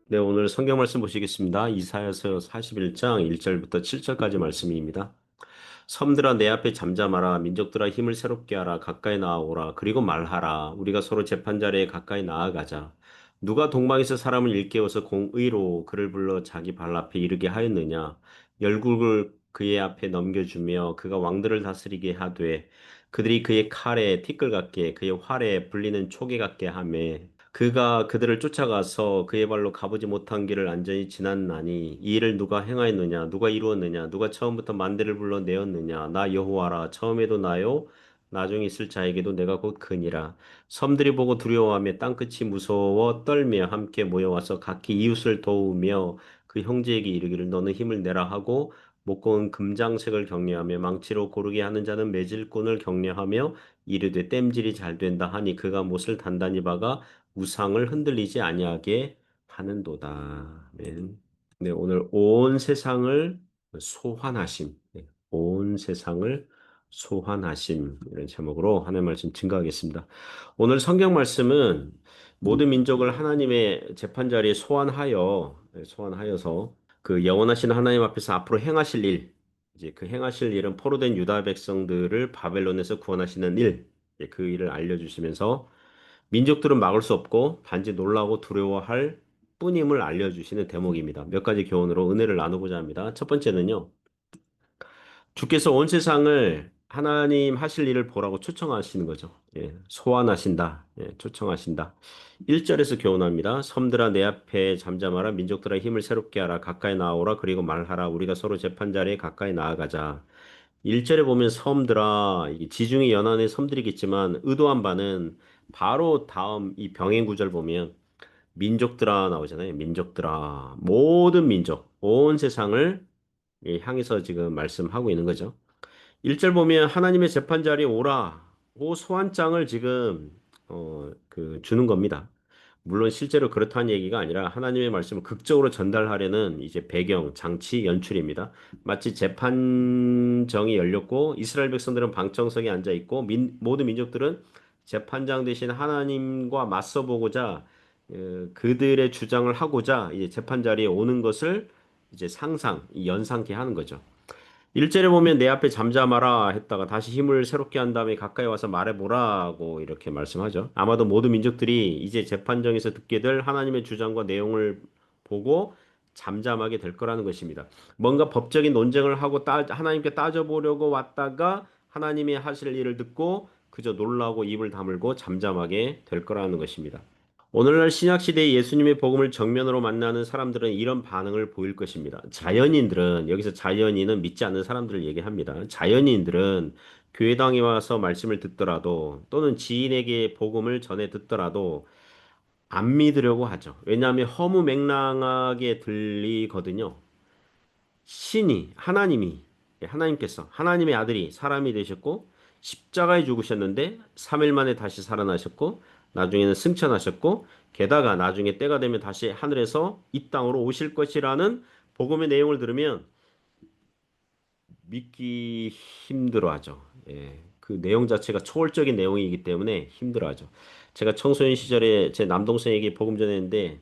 네, 오늘 성경 말씀 보시겠습니다. 이사야서 41장 1절부터 7절까지 말씀입니다. 섬들아 내 앞에 잠잠하라. 민족들아 힘을 새롭게 하라. 가까이 나아오라. 그리고 말하라. 우리가 서로 재판자리에 가까이 나아가자. 누가 동방에서 사람을 일깨워서 공의로 그를 불러 자기 발 앞에 이르게 하였느냐. 열국을 그의 앞에 넘겨주며 그가 왕들을 다스리게 하되 그들이 그의 칼에 티끌 같게 그의 활에 불리는 초계 같게 하며 그가 그들을 쫓아가서 그의 발로 가보지 못한 길을 안전히 지났나니 이 일을 누가 행하였느냐 누가 이루었느냐 누가 처음부터 만대를 불러 내었느냐 나 여호와라 처음에도 나요 나중에 있을 자에게도 내가 곧 그니라 섬들이 보고 두려워하며 땅끝이 무서워 떨며 함께 모여와서 각기 이웃을 도우며 그 형제에게 이르기를 너는 힘을 내라 하고 목공은 금장색을 격려하며 망치로 고르게 하는 자는 매질꾼을 격려하며 이르되 땜질이 잘 된다 하니 그가 못을 단단히 박아 우상을 흔들리지 아니하게 하는도다. 아멘. 네, 오늘 온 세상을 소환하심. 네, 온 세상을 소환하심. 이런 제목으로 하나님 말씀 증거하겠습니다. 오늘 성경 말씀은 모든 민족을 하나님의 재판자리에 소환하여, 소환하여서 그 영원하신 하나님 앞에서 앞으로 행하실 일, 이제 그 행하실 일은 포로된 유다 백성들을 바벨론에서 구원하시는 일, 그 일을 알려주시면서 민족들은 막을 수 없고 단지 놀라고 두려워할 뿐임을 알려주시는 대목입니다. 몇 가지 교훈으로 은혜를 나누고자 합니다. 첫 번째는요. 주께서 온 세상을 하나님 하실 일을 보라고 초청하시는 거죠. 예, 소환하신다. 예, 초청하신다. 1절에서 교훈합니다. 섬들아 내 앞에 잠잠하라. 민족들아 힘을 새롭게 하라. 가까이 나오라. 그리고 말하라. 우리가 서로 재판자리에 가까이 나아가자. 1절에 보면 섬들아, 이게 지중해 연안의 섬들이겠지만 의도한 바는 바로 다음 이 병행 구절 보면 민족들아 나오잖아요. 민족들아. 모든 민족, 온 세상을 향해서 지금 말씀하고 있는 거죠. 1절 보면 하나님의 재판자리에 오라고 소환장을 지금 주는 겁니다. 물론 실제로 그렇다는 얘기가 아니라 하나님의 말씀을 극적으로 전달하려는 이제 배경, 장치, 연출입니다. 마치 재판정이 열렸고 이스라엘 백성들은 방청석에 앉아 있고 모든 민족들은 재판장 대신 하나님과 맞서보고자 그들의 주장을 하고자 이제 재판 자리에 오는 것을 이제 연상케 하는 거죠. 1절에 보면 내 앞에 잠잠하라 했다가 다시 힘을 새롭게 한 다음에 가까이 와서 말해보라고 이렇게 말씀하죠. 아마도 모든 민족들이 이제 재판정에서 듣게 될 하나님의 주장과 내용을 보고 잠잠하게 될 거라는 것입니다. 뭔가 법적인 논쟁을 하고 하나님께 따져보려고 왔다가 하나님이 하실 일을 듣고 그저 놀라고 입을 다물고 잠잠하게 될 거라는 것입니다. 오늘날 신약 시대의 예수님의 복음을 정면으로 만나는 사람들은 이런 반응을 보일 것입니다. 자연인들은 여기서 자연인은 믿지 않는 사람들을 얘기합니다. 자연인들은 교회당에 와서 말씀을 듣더라도 또는 지인에게 복음을 전해 듣더라도 안 믿으려고 하죠. 왜냐하면 허무맹랑하게 들리거든요. 하나님께서 하나님의 아들이 사람이 되셨고 십자가에 죽으셨는데 3일 만에 다시 살아나셨고 나중에는 승천하셨고 게다가 나중에 때가 되면 다시 하늘에서 이 땅으로 오실 것이라는 복음의 내용을 들으면 믿기 힘들어하죠. 예, 그 내용 자체가 초월적인 내용이기 때문에 힘들어하죠. 제가 청소년 시절에 제 남동생에게 복음 전했는데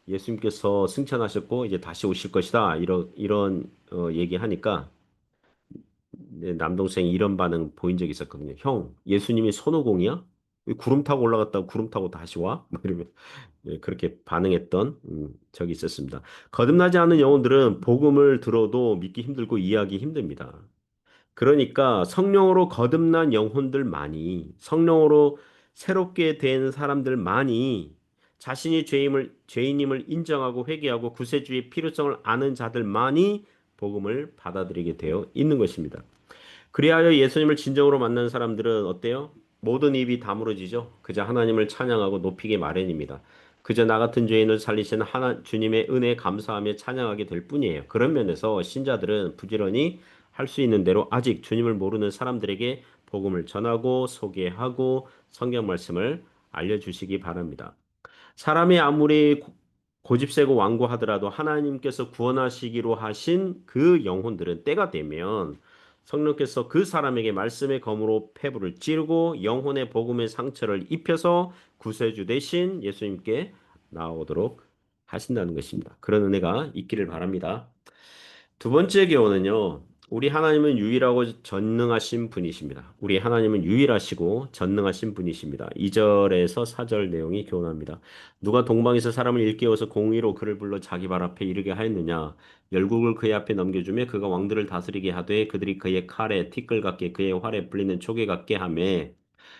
예수님께서 승천하셨고 이제 다시 오실 것이다. 이런 얘기하니까 내 남동생이 이런 반응 보인 적이 있었거든요. 형, 예수님이 손오공이야? 왜 구름 타고 올라갔다가 구름 타고 다시 와? 뭐 이러면 그렇게 반응했던 적이 있었습니다. 거듭나지 않은 영혼들은 복음을 들어도 믿기 힘들고 이해하기 힘듭니다. 그러니까 성령으로 거듭난 영혼들만이 성령으로 새롭게 된 사람들만이 자신이 죄인임을 인정하고 회개하고 구세주의 필요성을 아는 자들만이 복음을 받아들이게 되어 있는 것입니다. 그리하여 예수님을 진정으로 만난 사람들은 어때요? 모든 입이 다물어지죠. 그저 하나님을 찬양하고 높이기 마련입니다. 그저 나 같은 죄인을 살리신 주님의 은혜에 감사하며 찬양하게 될 뿐이에요. 그런 면에서 신자들은 부지런히 할 수 있는 대로 아직 주님을 모르는 사람들에게 복음을 전하고 소개하고 성경 말씀을 알려주시기 바랍니다. 사람이 아무리 고집세고 완고하더라도 하나님께서 구원하시기로 하신 그 영혼들은 때가 되면 성령께서 그 사람에게 말씀의 검으로 폐부를 찌르고 영혼의 복음의 상처를 입혀서 구세주 대신 예수님께 나오도록 하신다는 것입니다. 그런 은혜가 있기를 바랍니다. 두 번째 교훈은요. 우리 하나님은 유일하고 전능하신 분이십니다. 우리 하나님은 유일하시고 전능하신 분이십니다. 2절에서 4절 내용이 교훈합니다. 누가 동방에서 사람을 일깨워서 공의로 그를 불러 자기 발 앞에 이르게 하였느냐. 열국을 그의 앞에 넘겨주며 그가 왕들을 다스리게 하되 그들이 그의 칼에 티끌 같게 그의 활에 불리는 초계 같게 하매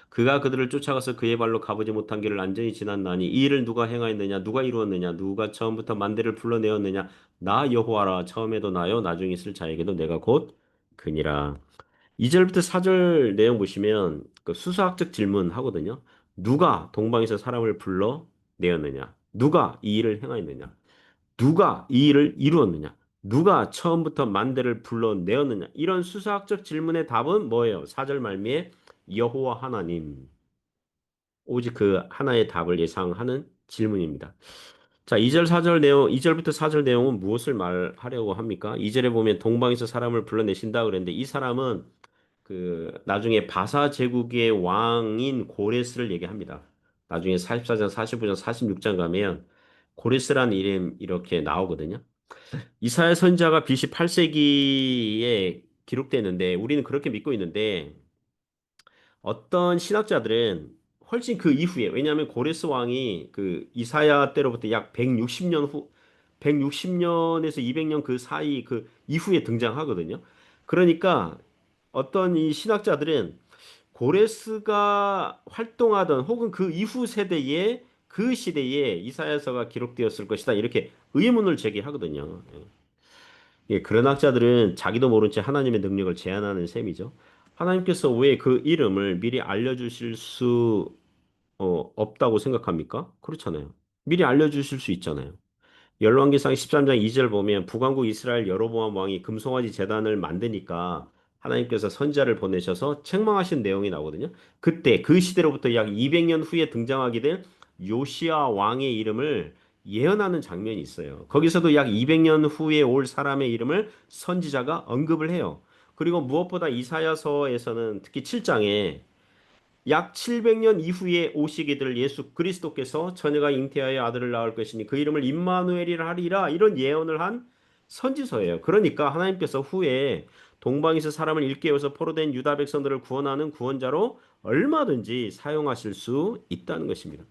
그가 그들을 쫓아가서 그의 발로 가보지 못한 길을 안전히 지났나니 이 일을 누가 행하였느냐 누가 이루었느냐 누가 처음부터 만대를 불러내었느냐 나 여호와라 처음에도 나요 나중에 있을 자에게도 내가 곧 그니라. 2절부터 4절 내용 보시면 그 수사학적 질문 하거든요. 누가 동방에서 사람을 불러내었느냐 누가 이 일을 행하였느냐 누가 이 일을 이루었느냐 누가 처음부터 만대를 불러내었느냐 이런 수사학적 질문의 답은 뭐예요? 4절 말미에 여호와 하나님 오직 그 하나의 답을 예상하는 질문입니다. 자, 2절 4절 내용, 2절부터 4절 내용은 무엇을 말하려고 합니까? 2절에 보면 동방에서 사람을 불러내신다 그랬는데 이 사람은 그 나중에 바사 제국의 왕인 고레스를 얘기합니다. 나중에 44장, 45장, 46장 가면 고레스라는 이름 이렇게 나오거든요. 이사야 선지자가 BC 8세기에 기록되는데 우리는 그렇게 믿고 있는데 어떤 신학자들은 훨씬 그 이후에 왜냐하면 고레스 왕이 그 이사야 때로부터 약 160년 후 160년에서 200년 그 사이 그 이후에 등장하거든요. 그러니까 어떤 이 신학자들은 고레스가 활동하던 혹은 그 이후 세대에 그 시대에 이사야서가 기록되었을 것이다. 이렇게 의문을 제기하거든요. 예, 그런 학자들은 자기도 모른 채 하나님의 능력을 제한하는 셈이죠. 하나님께서 왜 그 이름을 미리 알려주실 수 없다고 생각합니까? 그렇잖아요. 미리 알려주실 수 있잖아요. 열왕기상 13장 2절 보면 북왕국 이스라엘 여로보암 왕이 금송아지 제단을 만드니까 하나님께서 선지자를 보내셔서 책망하신 내용이 나오거든요. 그때 그 시대로부터 약 200년 후에 등장하게 될 요시아 왕의 이름을 예언하는 장면이 있어요. 거기서도 약 200년 후에 올 사람의 이름을 선지자가 언급을 해요. 그리고 무엇보다 이사야서에서는 특히 7장에 약 700년 이후에 오시게 될 예수 그리스도께서 처녀가 잉태하여 아들을 낳을 것이니 그 이름을 임마누엘이라 하리라 이런 예언을 한 선지서예요. 그러니까 하나님께서 후에 동방에서 사람을 일깨워서 포로된 유다 백성들을 구원하는 구원자로 얼마든지 사용하실 수 있다는 것입니다.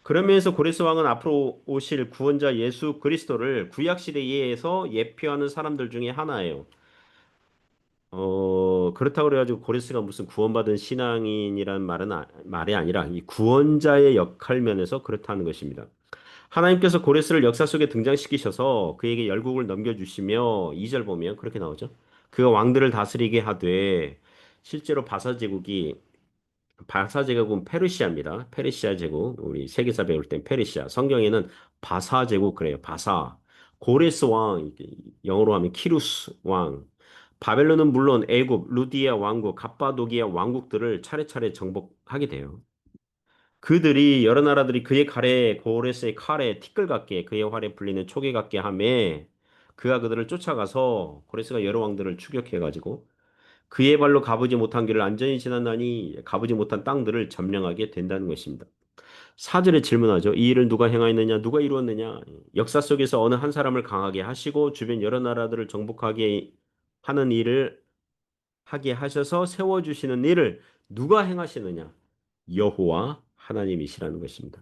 그러면서 고레스 왕은 앞으로 오실 구원자 예수 그리스도를 구약 시대에서 예표하는 사람들 중에 하나예요. 그렇다고 그래가지고 고레스가 무슨 구원받은 신앙인이란 말이 아니라 이 구원자의 역할 면에서 그렇다는 것입니다. 하나님께서 고레스를 역사 속에 등장시키셔서 그에게 열국을 넘겨주시며 2절 보면 그렇게 나오죠. 그가 왕들을 다스리게 하되 실제로 바사 제국은 페르시아입니다. 페르시아 제국. 우리 세계사 배울 땐 페르시아. 성경에는 바사 제국 그래요. 바사. 고레스 왕, 이게 영어로 하면 키루스 왕. 바벨론은 물론 애굽, 루디아 왕국, 갑바도기아 왕국들을 차례차례 정복하게 돼요. 그들이 여러 나라들이 그의 칼에 고레스의 칼에 티끌 같게 그의 활에 불리는 초계 같게 하매 그가 그들을 쫓아가서 고레스가 여러 왕들을 추격해가지고 그의 발로 가보지 못한 길을 안전히 지났나니 가보지 못한 땅들을 점령하게 된다는 것입니다. 사절에 질문하죠. 이 일을 누가 행하였느냐? 누가 이루었느냐? 역사 속에서 어느 한 사람을 강하게 하시고 주변 여러 나라들을 정복하게 하는 일을 하게 하셔서 세워주시는 일을 누가 행하시느냐? 여호와 하나님이시라는 것입니다.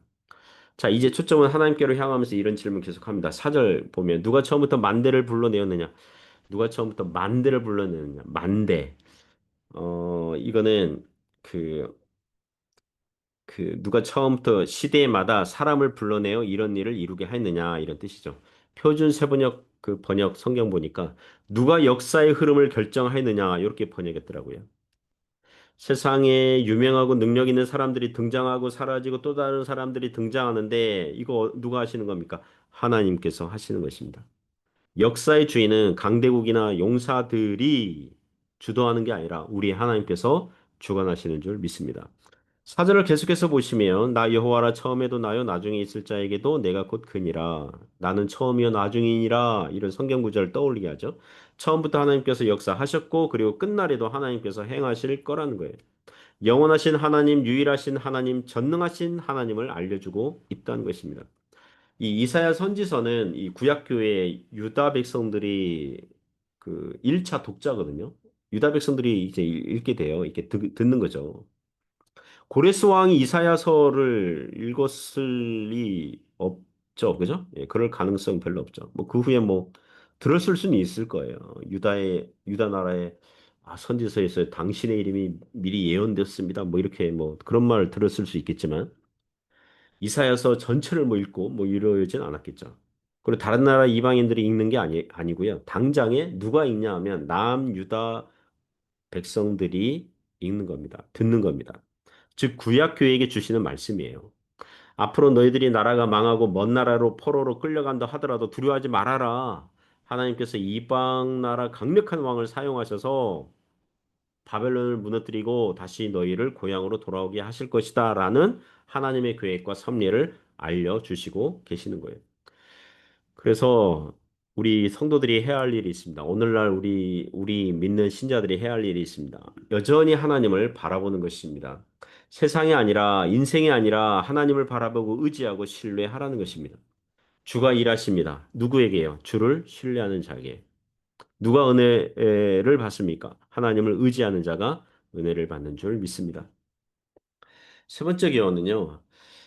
자, 이제 초점은 하나님께로 향하면서 이런 질문 계속합니다. 4절 보면 누가 처음부터 만대를 불러내었느냐? 누가 처음부터 만대를 불러내느냐? 만대. 이거는 그, 누가 처음부터 시대마다 사람을 불러내어 이런 일을 이루게 했느냐, 이런 뜻이죠. 표준 세번역 그 번역 성경 보니까 누가 역사의 흐름을 결정했느냐, 이렇게 번역했더라고요. 세상에 유명하고 능력 있는 사람들이 등장하고 사라지고 또 다른 사람들이 등장하는데 이거 누가 하시는 겁니까? 하나님께서 하시는 것입니다. 역사의 주인은 강대국이나 용사들이 주도하는 게 아니라 우리 하나님께서 주관하시는 줄 믿습니다. 사절을 계속해서 보시면 나 여호와라 처음에도 나요 나중에 있을 자에게도 내가 곧 그니라 나는 처음이요 나중이니라 이런 성경 구절을 떠올리게 하죠. 처음부터 하나님께서 역사하셨고 그리고 끝날에도 하나님께서 행하실 거라는 거예요. 영원하신 하나님, 유일하신 하나님, 전능하신 하나님을 알려주고 있다는 것입니다. 이 이사야 선지서는 이 구약교회 유다 백성들이 그 1차 독자거든요. 유다 백성들이 이제 읽게 돼요. 이렇게 듣는 거죠. 고레스 왕이 이사야서를 읽었을 리 없죠. 그죠? 예, 그럴 가능성 별로 없죠. 뭐 그 후에 뭐 들었을 수는 있을 거예요. 유다 나라의 선지서에서 당신의 이름이 미리 예언됐습니다. 뭐 이렇게 뭐 그런 말 들었을 수 있겠지만 이사야서 전체를 뭐 읽고 뭐 이러진 않았겠죠. 그리고 다른 나라 이방인들이 읽는 게 아니고요. 당장에 누가 읽냐 하면 남유다 백성들이 읽는 겁니다. 듣는 겁니다. 즉 구약 교회에게 주시는 말씀이에요. 앞으로 너희들이 나라가 망하고 먼 나라로 포로로 끌려간다 하더라도 두려워하지 말아라. 하나님께서 이방 나라 강력한 왕을 사용하셔서 바벨론을 무너뜨리고 다시 너희를 고향으로 돌아오게 하실 것이다라는 하나님의 계획과 섭리를 알려주시고 계시는 거예요. 그래서 우리 성도들이 해야 할 일이 있습니다. 오늘날 우리 믿는 신자들이 해야 할 일이 있습니다. 여전히 하나님을 바라보는 것입니다. 세상이 아니라 인생이 아니라 하나님을 바라보고 의지하고 신뢰하라는 것입니다. 주가 일하십니다. 누구에게요? 주를 신뢰하는 자에게. 누가 은혜를 받습니까? 하나님을 의지하는 자가 은혜를 받는 줄 믿습니다. 세 번째 기원은요.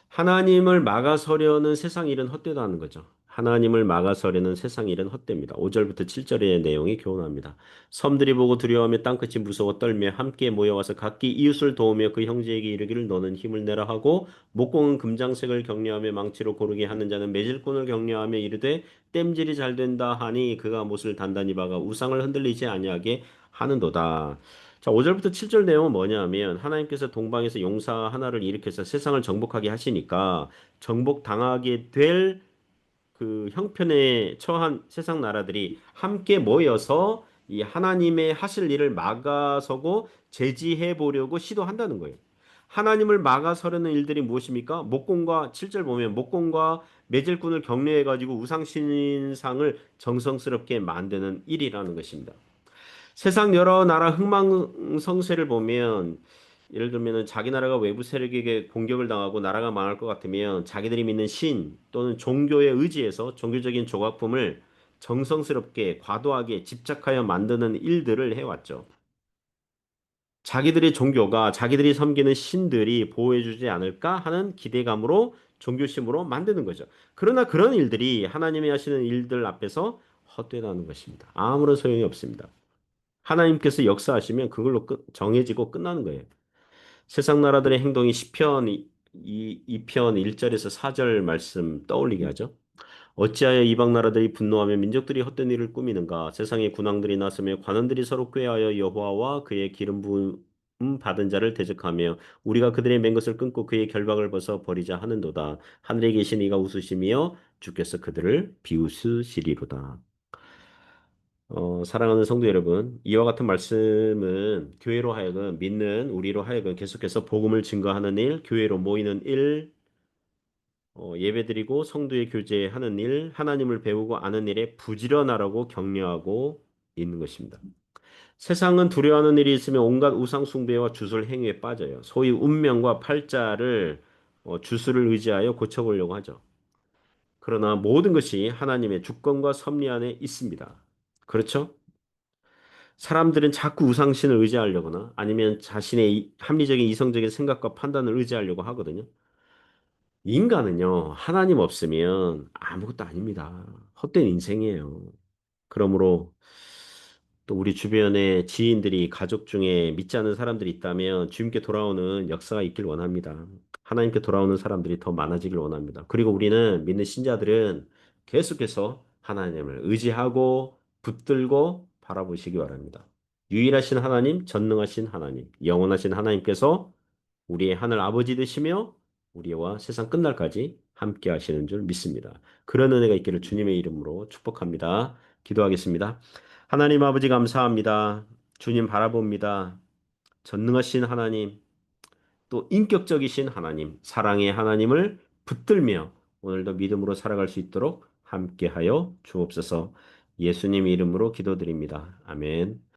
하나님을 막아서려는 세상 일은 헛되다는 거죠. 하나님을 막아서려는 세상 일은 헛됩니다. 5절부터 7절의 내용이 교훈합니다. 섬들이 보고 두려워하며 땅끝이 무서워 떨며 함께 모여와서 각기 이웃을 도우며 그 형제에게 이르기를 너는 힘을 내라 하고 목공은 금장색을 격려하며 망치로 고르게 하는 자는 매질꾼을 격려하며 이르되 땜질이 잘 된다 하니 그가 못을 단단히 박아 우상을 흔들리지 아니하게 하는도다. 자, 5절부터 7절 내용은 뭐냐면 하나님께서 동방에서 용사 하나를 일으켜서 세상을 정복하게 하시니까 정복당하게 될 그 형편에 처한 세상 나라들이 함께 모여서 이 하나님의 하실 일을 막아서고 제지해 보려고 시도한다는 거예요. 하나님을 막아서려는 일들이 무엇입니까? 목공과 7절 보면 목공과 매질꾼을 격려해 가지고 우상 신상을 정성스럽게 만드는 일이라는 것입니다. 세상 여러 나라 흥망성쇠를 보면 예를 들면은 자기 나라가 외부 세력에게 공격을 당하고 나라가 망할 것 같으면 자기들이 믿는 신 또는 종교에 의지해서 종교적인 조각품을 정성스럽게 과도하게 집착하여 만드는 일들을 해왔죠. 자기들의 종교가 자기들이 섬기는 신들이 보호해주지 않을까 하는 기대감으로 종교심으로 만드는 거죠. 그러나 그런 일들이 하나님이 하시는 일들 앞에서 헛되다는 것입니다. 아무런 소용이 없습니다. 하나님께서 역사하시면 그걸로 정해지고 끝나는 거예요. 세상 나라들의 행동이 시편 2편 1절에서 4절 말씀 떠올리게 하죠. 어찌하여 이방 나라들이 분노하며 민족들이 헛된 일을 꾸미는가? 세상의 군왕들이 나서며 관원들이 서로 꾀하여 여호와와 그의 기름 부음 받은 자를 대적하며 우리가 그들의 맨 것을 끊고 그의 결박을 벗어 버리자 하는도다. 하늘에 계신 이가 웃으시며 주께서 그들을 비웃으시리로다. 사랑하는 성도 여러분, 이와 같은 말씀은 교회로 하여금 믿는 우리로 하여금 계속해서 복음을 증거하는 일, 교회로 모이는 일, 예배드리고 성도의 교제하는 일, 하나님을 배우고 아는 일에 부지런하라고 격려하고 있는 것입니다. 세상은 두려워하는 일이 있으면 온갖 우상 숭배와 주술 행위에 빠져요. 소위 운명과 팔자를 주술을 의지하여 고쳐보려고 하죠. 그러나 모든 것이 하나님의 주권과 섭리 안에 있습니다. 그렇죠? 사람들은 자꾸 우상신을 의지하려거나 아니면 자신의 합리적인 이성적인 생각과 판단을 의지하려고 하거든요. 인간은요, 하나님 없으면 아무것도 아닙니다. 헛된 인생이에요. 그러므로 또 우리 주변에 지인들이 가족 중에 믿지 않는 사람들이 있다면 주님께 돌아오는 역사가 있길 원합니다. 하나님께 돌아오는 사람들이 더 많아지길 원합니다. 그리고 우리는 믿는 신자들은 계속해서 하나님을 의지하고 붙들고 바라보시기 바랍니다. 유일하신 하나님, 전능하신 하나님, 영원하신 하나님께서 우리의 하늘 아버지 되시며 우리와 세상 끝날까지 함께 하시는 줄 믿습니다. 그런 은혜가 있기를 주님의 이름으로 축복합니다. 기도하겠습니다. 하나님 아버지 감사합니다. 주님 바라봅니다. 전능하신 하나님, 또 인격적이신 하나님, 사랑의 하나님을 붙들며 오늘도 믿음으로 살아갈 수 있도록 함께하여 주옵소서. 예수님 이름으로 기도드립니다. 아멘.